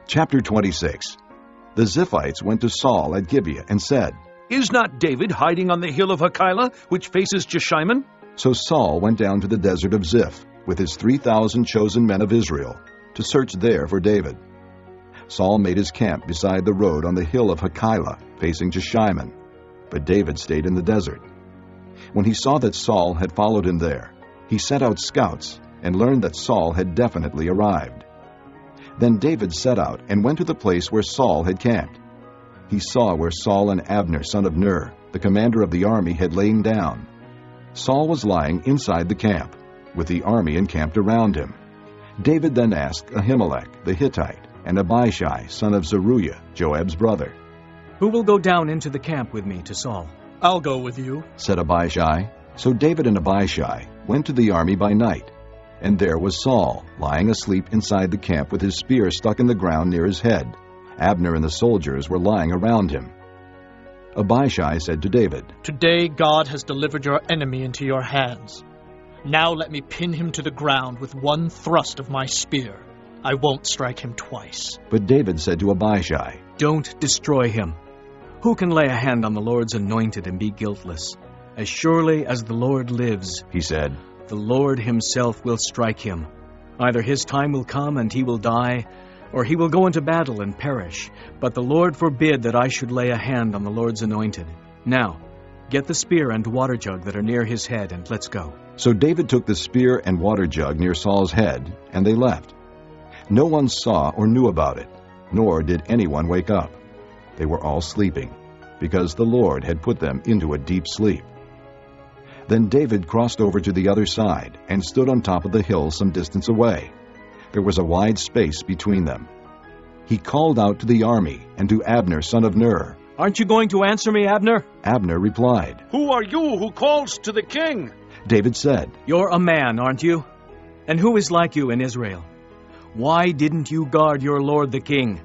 Chapter 26. The Ziphites went to Saul at Gibeah and said, Is not David hiding on the hill of Hachilah, which faces Jeshimon? So Saul went down to the desert of Ziph with his 3,000 chosen men of Israel to search there for David. Saul made his camp beside the road on the hill of Hachilah, facing Jeshimon, but David stayed in the desert. When he saw that Saul had followed him there, he sent out scouts and learned that Saul had definitely arrived. Then David set out and went to the place where Saul had camped. He saw where Saul and Abner, son of Ner, the commander of the army, had lain down. Saul was lying inside the camp, with the army encamped around him. David then asked Ahimelech the Hittite and Abishai, son of Zeruiah, Joab's brother. Who will go down into the camp with me to Saul? I'll go with you, said Abishai. So David and Abishai went to the army by night, and there was Saul, lying asleep inside the camp with his spear stuck in the ground near his head. Abner and the soldiers were lying around him. Abishai said to David, Today God has delivered your enemy into your hands. Now let me pin him to the ground with one thrust of my spear. I won't strike him twice. But David said to Abishai, Don't destroy him. Who can lay a hand on the Lord's anointed and be guiltless? As surely as the Lord lives, he said, the Lord himself will strike him. Either his time will come and he will die, or he will go into battle and perish. But the Lord forbid that I should lay a hand on the Lord's anointed. Now, get the spear and water jug that are near his head, and let's go. So David took the spear and water jug near Saul's head, and they left. No one saw or knew about it, nor did anyone wake up. They were all sleeping, because the Lord had put them into a deep sleep. Then David crossed over to the other side and stood on top of the hill some distance away. There was a wide space between them. He called out to the army and to Abner, son of Ner. Aren't you going to answer me, Abner? Abner replied, Who are you who calls to the king? David said, You're a man, aren't you? And who is like you in Israel? Why didn't you guard your lord the king?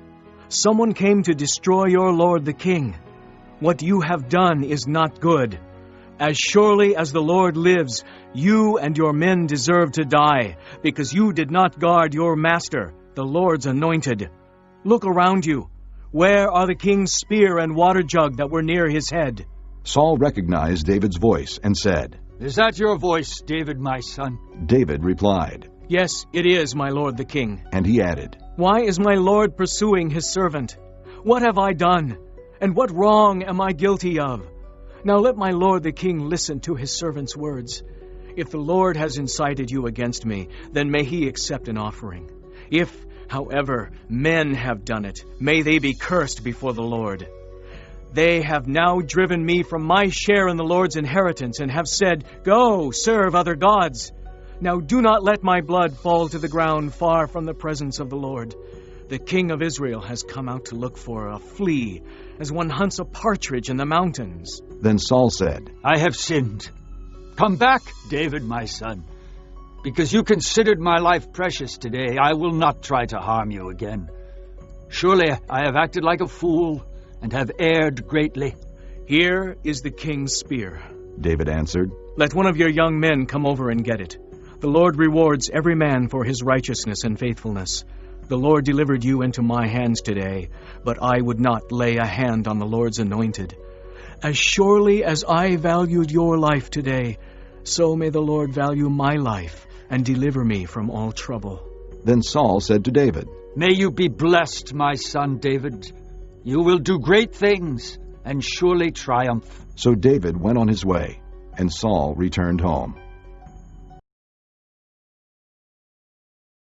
Someone came to destroy your lord the king. What you have done is not good. As surely as the Lord lives, you and your men deserve to die, because you did not guard your master, the Lord's anointed. Look around you. Where are the king's spear and water jug that were near his head? Saul recognized David's voice and said, Is that your voice, David, my son? David replied, Yes, it is, my lord the king. And he added, Why is my lord pursuing his servant? What have I done? And what wrong am I guilty of? Now let my lord the king listen to his servant's words. If the Lord has incited you against me, then may he accept an offering. If, however, men have done it, may they be cursed before the Lord. They have now driven me from my share in the Lord's inheritance and have said, Go, serve other gods. Now do not let my blood fall to the ground far from the presence of the Lord. The king of Israel has come out to look for a flea, as one hunts a partridge in the mountains. Then Saul said, I have sinned. Come back, David, my son. Because you considered my life precious today, I will not try to harm you again. Surely I have acted like a fool and have erred greatly. Here is the king's spear, David answered. Let one of your young men come over and get it. The Lord rewards every man for his righteousness and faithfulness. The Lord delivered you into my hands today, but I would not lay a hand on the Lord's anointed. As surely as I valued your life today, so may the Lord value my life and deliver me from all trouble. Then Saul said to David, May you be blessed, my son David. You will do great things and surely triumph. So David went on his way, and Saul returned home.